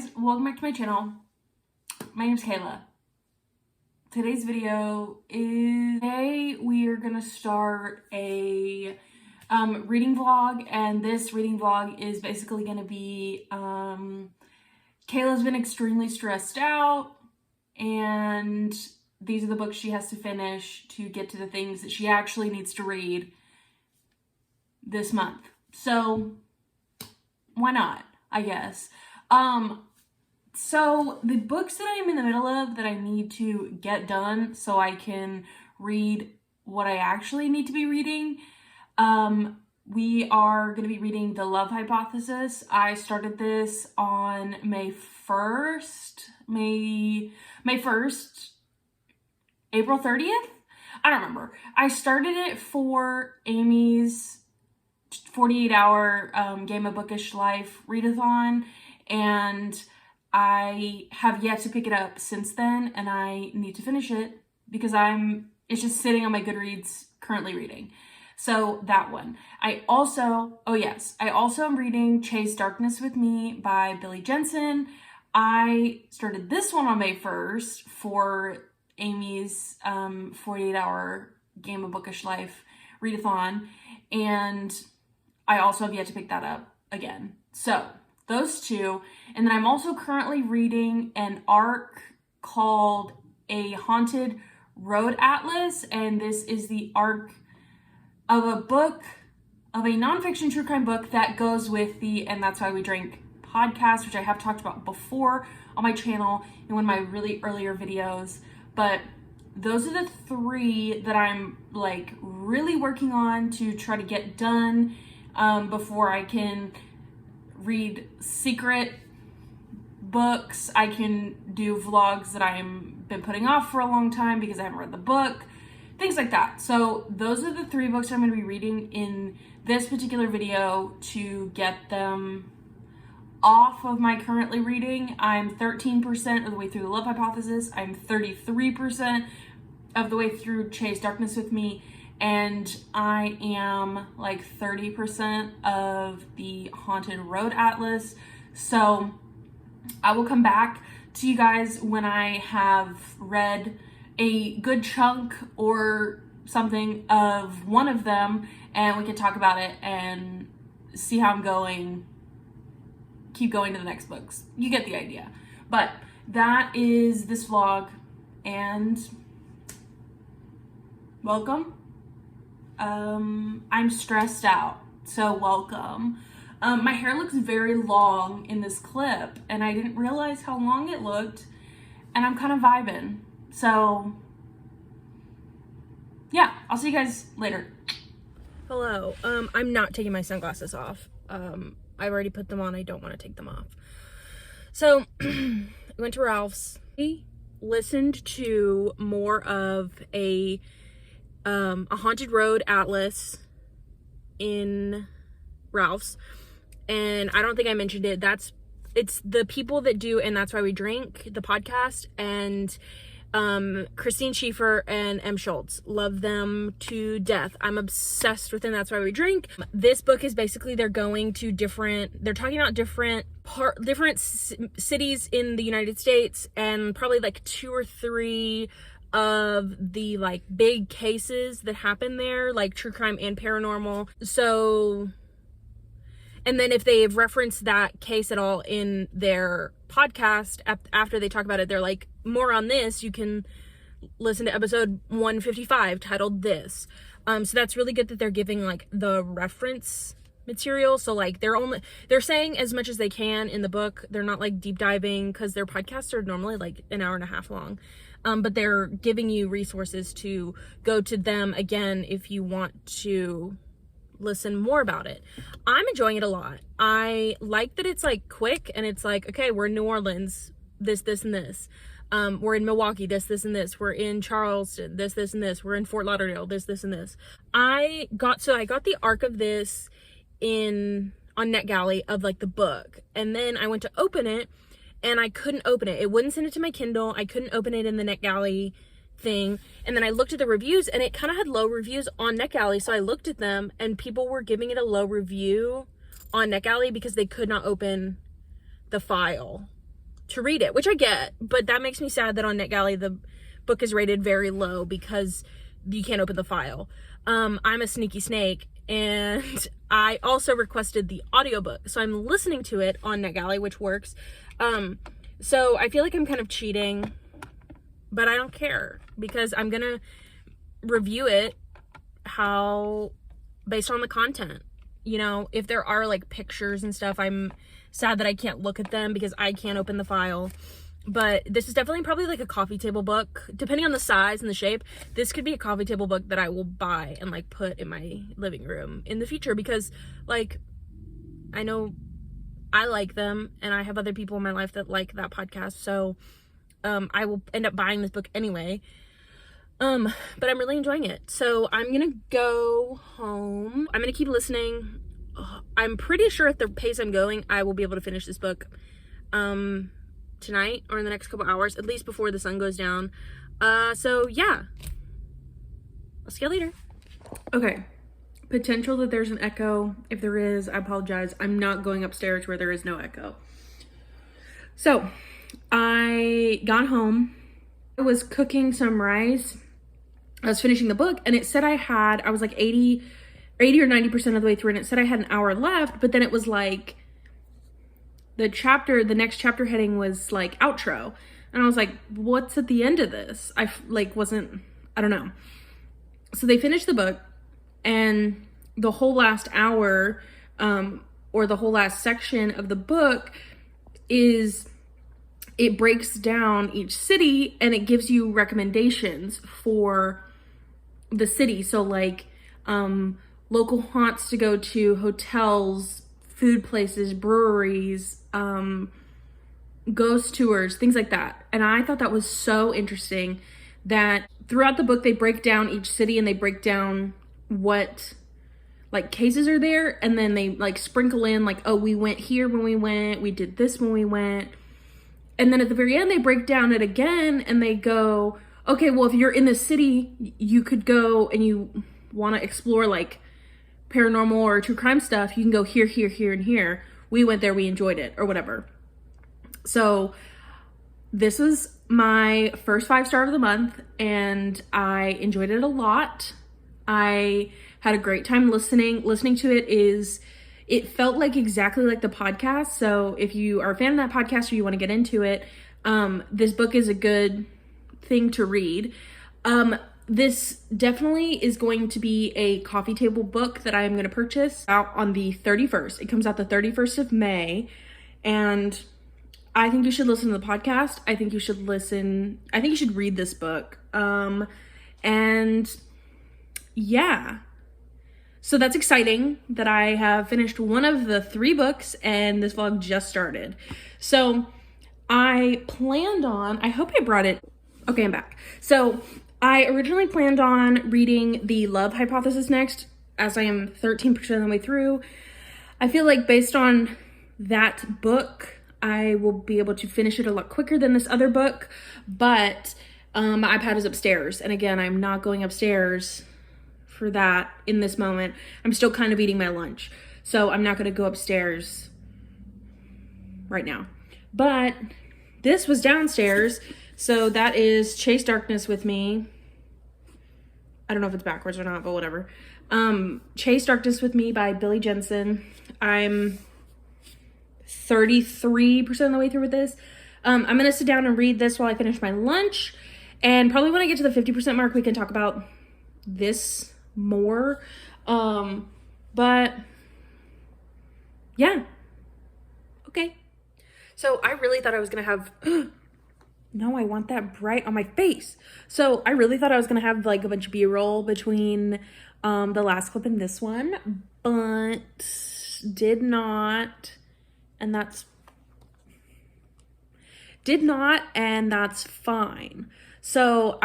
guys, welcome back to my channel. My name's Kayla. Today's video is, today we are gonna start a reading vlog, and this reading vlog is basically gonna be, Kayla's been extremely stressed out, and these are the books she has to finish to get to the things that she actually needs to read this month. So why not, I guess. So the books that I'm in the middle of that I need to get done so I can read what I actually need to be reading, we are going to be reading The Love Hypothesis. I started this on May 1st, April 30th? I don't remember. I started it for Amy's 48-hour Game of Bookish Life readathon, and I have yet to pick it up since then, and I need to finish it because it's just sitting on my Goodreads currently reading. So that one. I also am reading Chase Darkness with Me by Billy Jensen. I started this one on May 1st for Amy's 48-hour Game of Bookish Life readathon, and I also have yet to pick that up again. So those two. And then I'm also currently reading an arc called A Haunted Road Atlas, and this is the arc of a nonfiction true crime book that goes with the And That's Why We Drink podcast, which I have talked about before on my channel in one of my really earlier videos. But those are the three that I'm like really working on to try to get done before I can read secret books. I can do vlogs that I've been putting off for a long time because I haven't read the book, things like that. So those are the three books I'm going to be reading in this particular video to get them off of my currently reading. I'm 13% of the way through The Love Hypothesis. I'm 33% of the way through Chase Darkness with Me, and I am like 30% of the Haunted Road Atlas. So I will come back to you guys when I have read a good chunk or something of one of them, and we can talk about it and see how I'm going. Keep going to the next books. You get the idea. But that is this vlog, and welcome. I'm stressed out, so welcome. My hair looks very long in this clip, and I didn't realize how long it looked, and I'm kind of vibing. So yeah, I'll see you guys later. Hello. I'm not taking my sunglasses off. I already put them on. I don't want to take them off. So I went to Ralph's. We listened to more of a Haunted Road Atlas in Ralph's, and I don't think I mentioned it. It's the people that do And That's Why We Drink, the podcast, and Christine Schieffer and M. Schultz. Love them to death. I'm obsessed with And That's Why We Drink. This book is basically they're talking about different cities in the United States, and probably like 2 or 3 of the like big cases that happen there, like true crime and paranormal. So, and then if they've referenced that case at all in their podcast, after they talk about it, they're like, more on this, you can listen to episode 155 titled This. So that's really good that they're giving like the reference material. So like they're saying as much as they can in the book. They're not like deep diving, because their podcasts are normally like an hour and a half long. But they're giving you resources to go to them again if you want to listen more about it. I'm enjoying it a lot. I like that it's like quick, and it's like, okay, we're in New Orleans, this, and this. We're in Milwaukee, this, and this. We're in Charleston, this, and this. We're in Fort Lauderdale, this, and this. I got the arc of this on NetGalley of like the book, and then I went to open it, and I couldn't open it. It wouldn't send it to my Kindle. I couldn't open it in the NetGalley thing. And then I looked at the reviews, and it kind of had low reviews on NetGalley. So I looked at them, and people were giving it a low review on NetGalley because they could not open the file. to read it, which I get, but that makes me sad that on NetGalley the book is rated very low because you can't open the file. I'm a sneaky snake, and I also requested the audiobook, so I'm listening to it on NetGalley, which works. So I feel like I'm kind of cheating, but I don't care because I'm gonna review it based on the content. You know, if there are like pictures and stuff, I'm sad that I can't look at them because I can't open the file. But this is definitely probably like a coffee table book, depending on the size and the shape. This could be a coffee table book that I will buy and like put in my living room in the future, because like I know I like them and I have other people in my life that like that podcast, so I will end up buying this book anyway. But I'm really enjoying it. So I'm gonna go home. I'm gonna keep listening. I'm pretty sure at the pace I'm going, I will be able to finish this book tonight or in the next couple hours, at least before the sun goes down. So yeah, I'll see you later. Okay, potential that there's an echo. If there is, I apologize. I'm not going upstairs where there is no echo. So I got home. I was cooking some rice. I was finishing the book, and it said I was like 80 or 90% of the way through, and it said I had an hour left, but then it was like the next chapter heading was like outro. And I was like, what's at the end of this? I don't know. So they finished the book, and the whole last hour, or the whole last section of the book it breaks down each city and it gives you recommendations for the city. So like, local haunts to go to, hotels, food places, breweries, ghost tours, things like that. And I thought that was so interesting that throughout the book, they break down each city and they break down what like cases are there. And then they like sprinkle in like, oh, we went here when we went, we did this when we went. And then at the very end, they break down it again and they go, okay, well, if you're in the city, you could go and you want to explore like paranormal or true crime stuff. You can go here, here, here, and here. We went there, we enjoyed it, or whatever. So this was my first 5-star of the month, and I enjoyed it a lot. I had a great time listening to it. It felt like exactly like the podcast. So if you are a fan of that podcast or you want to get into it, this book is a good thing to read. This definitely is going to be a coffee table book that I am going to purchase out on the 31st. It comes out the 31st of May, and I think you should listen to the podcast. I think you should read this book. And yeah. So that's exciting that I have finished one of the 3 books and this vlog just started. So I hope I brought it. Okay, I'm back. So I originally planned on reading The Love Hypothesis next, as I am 13% of the way through. I feel like based on that book, I will be able to finish it a lot quicker than this other book, but my iPad is upstairs. And again, I'm not going upstairs for that in this moment. I'm still kind of eating my lunch, so I'm not going to go upstairs right now. But this was downstairs, so that is Chase Darkness with Me. I don't know if it's backwards or not, but whatever. Chase Darkness with Me by Billy Jensen. I'm 33% of the way through with this. I'm going to sit down and read this while I finish my lunch, and probably when I get to the 50% mark, we can talk about this more. But yeah. Okay. So I really thought I was gonna have no, I want that bright on my face. So I really thought I was gonna have like a bunch of B-roll between the last clip and this one, but did not, and that's fine. So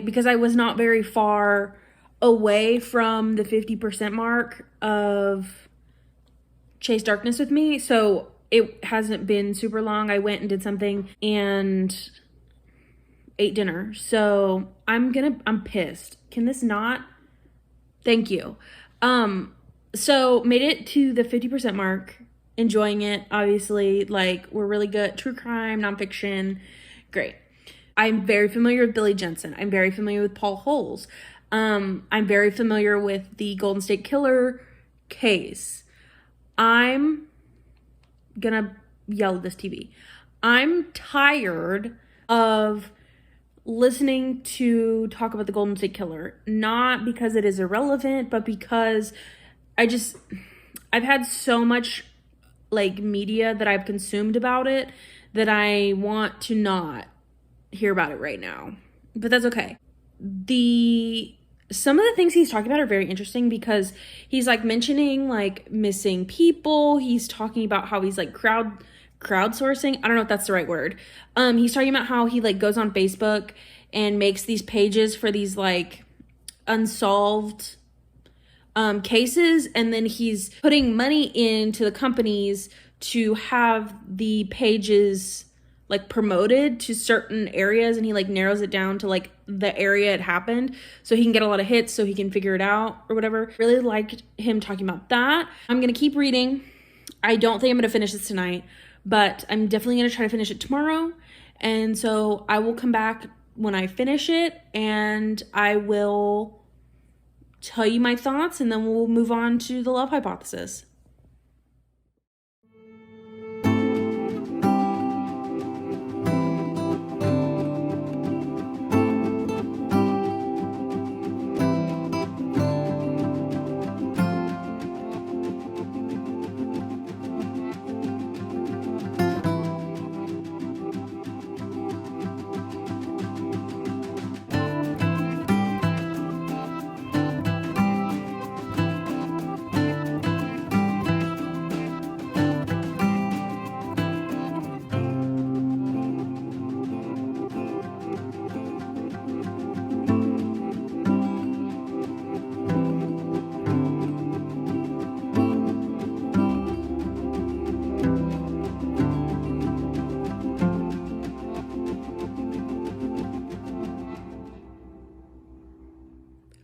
because I was not very far away from the 50% mark of Chase Darkness with Me, so it hasn't been super long. I went and did something and ate dinner, so I'm pissed. Can this not? Thank you. So made it to the 50% mark, enjoying it. Obviously, like, we're really good. True crime, nonfiction, great. I'm very familiar with Billy Jensen. I'm very familiar with Paul Holes. I'm very familiar with the Golden State Killer case. I'm gonna yell at this TV. I'm tired of listening to talk about the Golden State Killer, not because it is irrelevant, but because I've had so much like media that I've consumed about it that I want to not hear about it right now. But that's okay. Some of the things he's talking about are very interesting because he's like mentioning like missing people. He's talking about how he's like crowdsourcing. I don't know if that's the right word. He's talking about how he like goes on Facebook and makes these pages for these like unsolved cases, and then he's putting money into the companies to have the pages like promoted to certain areas, and he like narrows it down to like the area it happened so he can get a lot of hits so he can figure it out or whatever. Really liked him talking about that. I'm gonna keep reading. I don't think I'm gonna finish this tonight, but I'm definitely gonna try to finish it tomorrow. And so I will come back when I finish it and I will tell you my thoughts, and then we'll move on to the love hypothesis.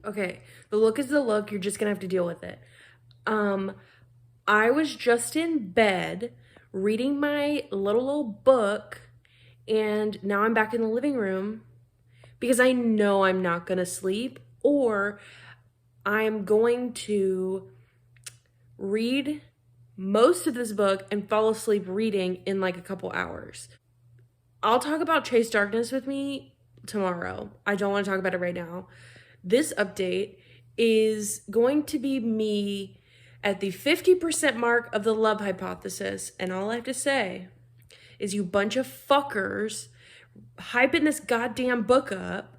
Okay, the look is the look. You're just gonna have to deal with it. I was just in bed reading my little old book, and now I'm back in the living room because I know I'm not gonna sleep, or I'm going to read most of this book and fall asleep reading in like a couple hours. I'll talk about Chase Darkness with me tomorrow. I don't want to talk about it right now. This update is going to be me at the 50% mark of the love hypothesis. And all I have to say is, you bunch of fuckers hyping this goddamn book up.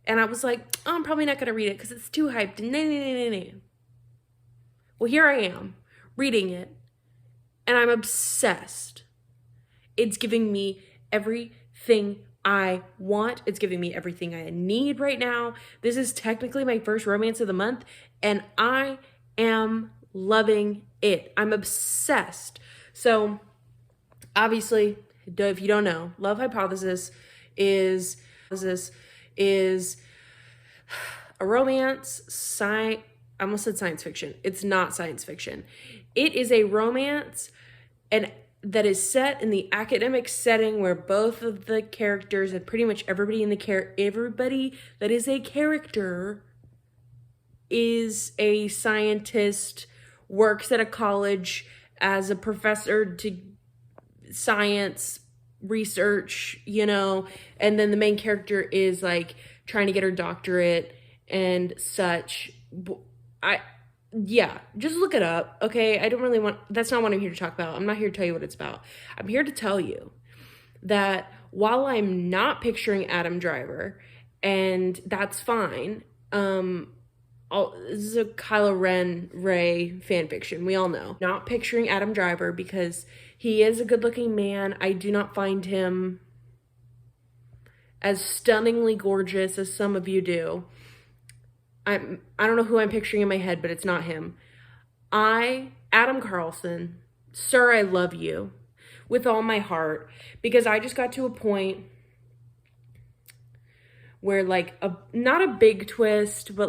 And I was like, oh, I'm probably not going to read it because it's too hyped. Well, here I am reading it, and I'm obsessed. It's giving me everything I want. It's giving me everything I need right now. This is technically my first romance of the month, and I am loving it. I'm obsessed. So, obviously, if you don't know, love hypothesis is a romance, I almost said science fiction. It's not science fiction. It is a romance and that is set in the academic setting where both of the characters and pretty much everybody that is a character is a scientist, works at a college as a professor to science research, and then the main character is like trying to get her doctorate and such. Just look it up, okay? That's not what I'm here to talk about. I'm not here to tell you what it's about. I'm here to tell you that while I'm not picturing Adam Driver, and that's fine, this is a Kylo Ren fan fiction, we all know. Not picturing Adam Driver because he is a good-looking man. I do not find him as stunningly gorgeous as some of you do. I don't know who I'm picturing in my head, but it's not him. Adam Carlson, sir, I love you with all my heart, because I just got to a point where like not a big twist, but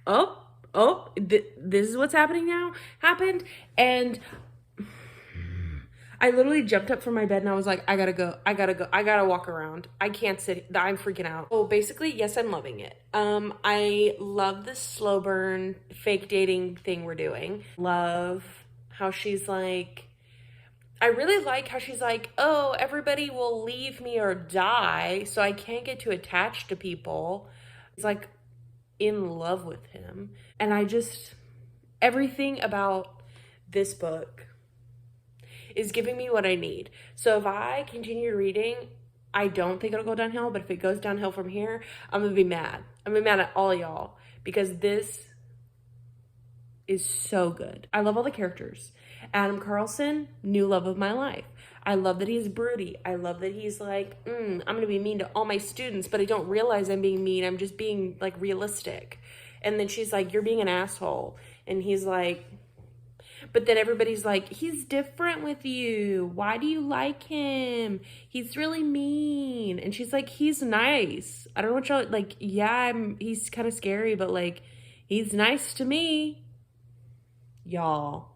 oh, oh, this is what's happening now, happened. And I literally jumped up from my bed and I was like, I gotta go. I gotta walk around. I can't sit. I'm freaking out. Oh, basically, yes, I'm loving it. I love this slow burn fake dating thing we're doing. Love how she's like, I really like how she's like, oh, everybody will leave me or die, so I can't get too attached to people. It's like in love with him. And everything about this book is giving me what I need. So if I continue reading, I don't think it'll go downhill, but if it goes downhill from here, I'm gonna be mad. I'm gonna be mad at all y'all because this is so good. I love all the characters. Adam Carlson, new love of my life. I love that he's broody. I love that he's like, I'm gonna be mean to all my students, but I don't realize I'm being mean. I'm just being like realistic. And then she's like, you're being an asshole. And he's like, but then everybody's like, he's different with you. Why do you like him? He's really mean. And she's like, he's nice. I don't know what y'all, like, yeah, he's kind of scary, but like, he's nice to me. Y'all,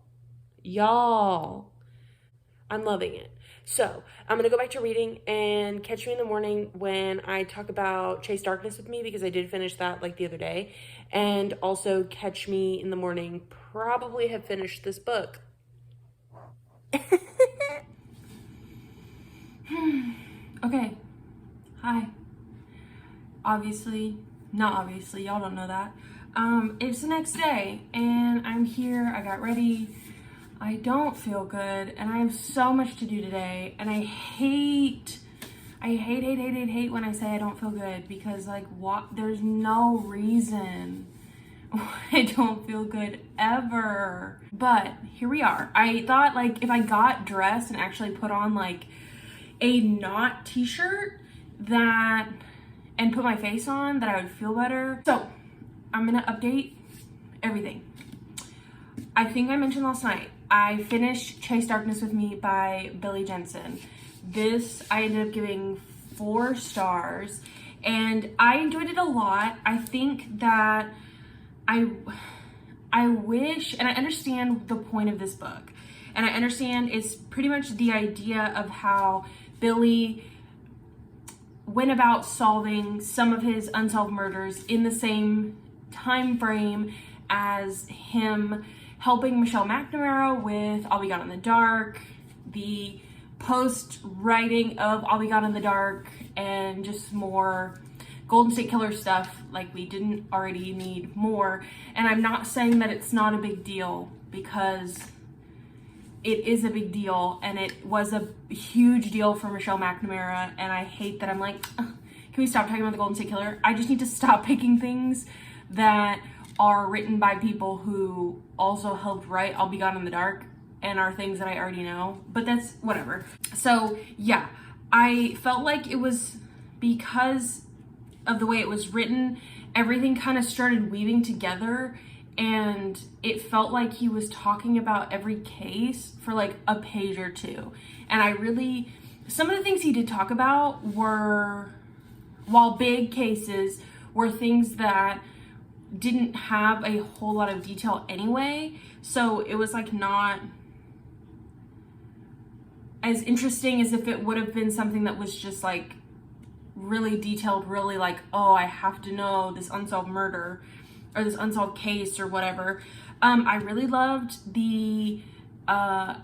I'm loving it. So I'm going to go back to reading and catch me in the morning when I talk about Chase Darkness with me, because I did finish that like the other day. And also catch me in the morning, probably have finished this book. Okay. Hi. Obviously, not obviously, y'all don't know that. It's the next day and I'm here. I got ready. I don't feel good and I have so much to do today, and I hate when I say I don't feel good, because like there's no reason why I don't feel good ever. But here we are. I thought like if I got dressed and actually put on like a not t-shirt and put my face on, that I would feel better. So I'm gonna update everything. I think I mentioned last night, I finished Chase Darkness with Me by Billy Jensen. This I ended up giving 4 stars and I enjoyed it a lot. I think that I wish, and I understand the point of this book, and I understand it's pretty much the idea of how Billy went about solving some of his unsolved murders in the same time frame as him helping Michelle McNamara with I'll Be Gone in the Dark, the post-writing of I'll Be Gone in the Dark, and just more Golden State Killer stuff. Like, we didn't already need more. And I'm not saying that it's not a big deal, because it is a big deal, and it was a huge deal for Michelle McNamara. And I hate that I'm like, can we stop talking about the Golden State Killer? I just need to stop picking things that are written by people who also helped write I'll Be Gone in the Dark and are things that I already know, but that's whatever. So yeah, I felt like it was because of the way it was written, everything kind of started weaving together, and it felt like he was talking about every case for like a page or two. And some of the things he did talk about were, while big cases, were things that didn't have a whole lot of detail anyway, so it was like not as interesting as if it would have been something that was just like really detailed, really like, oh, I have to know this unsolved murder or this unsolved case or whatever. I really loved the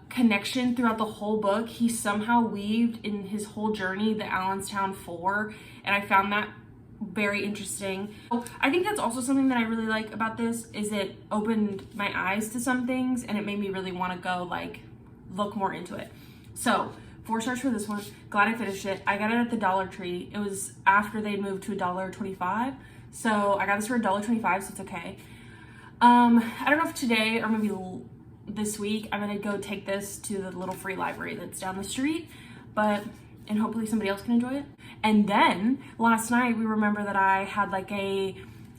connection throughout the whole book. He somehow weaved in his whole journey the Allenstown 4, and I found that very interesting. I think that's also something that I really like about this, is it opened my eyes to some things and it made me really want to go like look more into it. So 4 stars for this one. Glad I finished it. I got it at the Dollar Tree. It was after they moved to $1.25, so I got this for $1.25, so it's okay. I don't know if today or maybe this week I'm gonna go take this to the little free library that's down the street, and hopefully somebody else can enjoy it. And then last night we remember that I had like I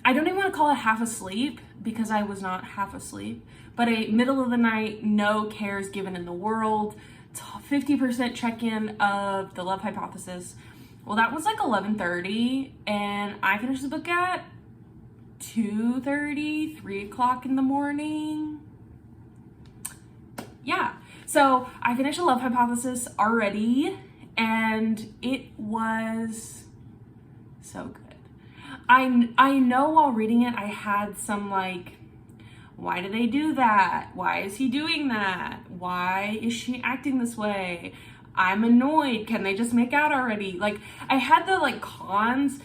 don't even want to call it half asleep, because I was not half asleep, but a middle of the night, no cares given in the world, 50% check-in of The Love Hypothesis. Well, that was like 11:30, and I finished the book at 2:30, 3 o'clock in the morning. Yeah, so I finished A Love Hypothesis already, and it was so good. I know while reading it, I had some like, why do they do that? Why is he doing that? Why is she acting this way? I'm annoyed. Can they just make out already? Like, I had the like cons,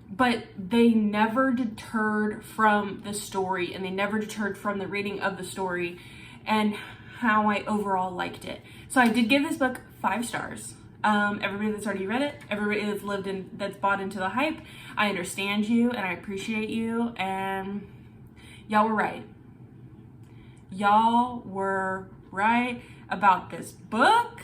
but they never deterred from the story, and they never deterred from the reading of the story and how I overall liked it. So I did give this book 5 stars. Everybody that's already read it, everybody that's bought into the hype, I understand you and I appreciate you, and y'all were right. Y'all were right about this book.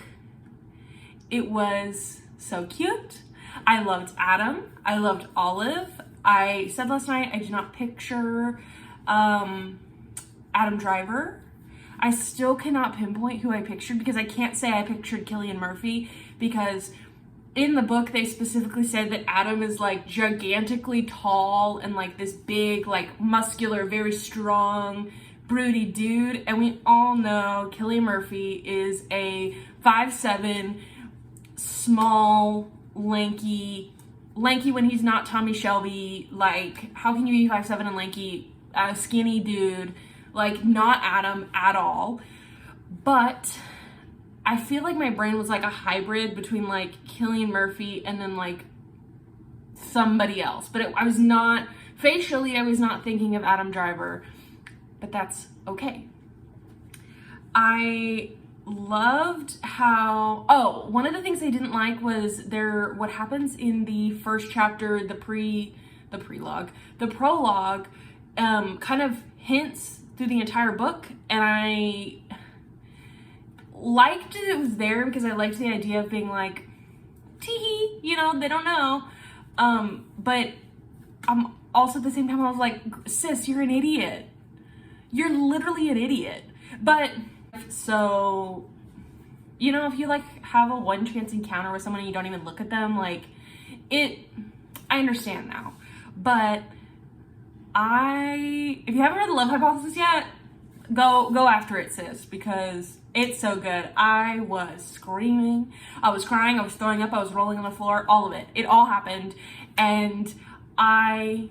It was so cute. I loved Adam. I loved Olive. I said last night I did not picture Adam Driver. I still cannot pinpoint who I pictured, because I can't say I pictured Cillian Murphy, because in the book they specifically said that Adam is like gigantically tall and like this big, like muscular, very strong, broody dude, and we all know Cillian Murphy is a 5'7", small, lanky when he's not Tommy Shelby. Like, how can you be 5'7" and lanky, a skinny dude? Like, not Adam at all. But I feel like my brain was like a hybrid between like Cillian Murphy and then like somebody else. But I was not, facially, I was not thinking of Adam Driver. But that's okay. I loved how, one of the things I didn't like was what happens in the first chapter, the prologue kind of hints through the entire book, and I liked it was there because I liked the idea of being like, tee, they don't know. But I'm also at the same time, I was like, sis, you're an idiot. You're literally an idiot. But so, if you like have a one chance encounter with someone and you don't even look at them, like I understand now. But if you haven't read The Love Hypothesis yet, go after it, sis, because it's so good. I was screaming, I was crying, I was throwing up, I was rolling on the floor, all of it. It all happened, and I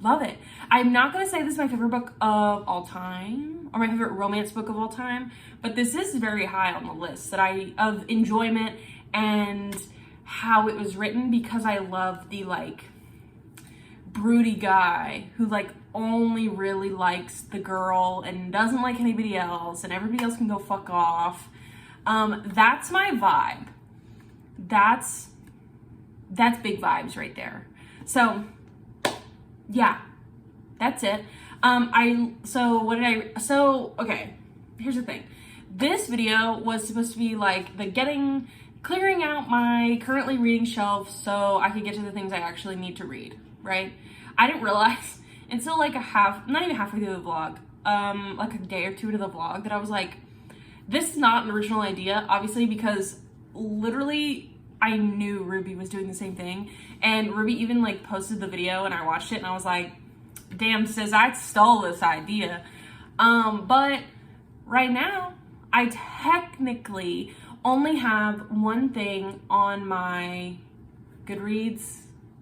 love it. I'm not going to say this is my favorite book of all time, or my favorite romance book of all time, but this is very high on the list of enjoyment and how it was written, because I love the like broody guy who like only really likes the girl and doesn't like anybody else, and everybody else can go fuck off. That's my vibe. That's big vibes right there. So yeah, that's it. Okay, here's the thing. This video was supposed to be like clearing out my currently reading shelf so I could get to the things I actually need to read, right? I didn't realize until like not even halfway through the vlog, like a day or two into the vlog, that I was like, this is not an original idea, obviously, because literally I knew Ruby was doing the same thing, and Ruby even like posted the video and I watched it and I was like, damn sis, I stole this idea. But right now I technically only have one thing on my Goodreads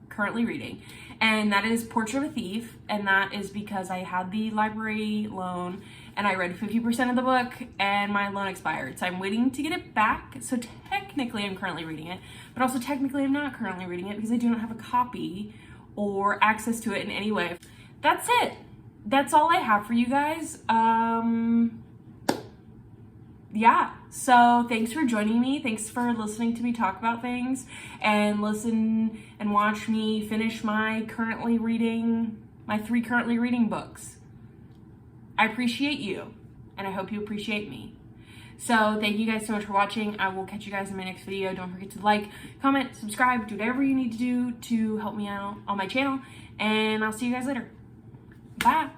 currently reading, and that is Portrait of a Thief, and that is because I had the library loan and I read 50% of the book and my loan expired, so I'm waiting to get it back. So technically I'm currently reading it, but also technically I'm not currently reading it because I do not have a copy or access to it in any way. That's it. That's all I have for you guys. Yeah, so thanks for joining me. Thanks for listening to me talk about things and listen and watch me finish my 3 currently reading books. I appreciate you, and I hope you appreciate me. So thank you guys so much for watching. I will catch you guys in my next video. Don't forget to like, comment, subscribe, do whatever you need to do to help me out on my channel, and I'll see you guys later. Bye.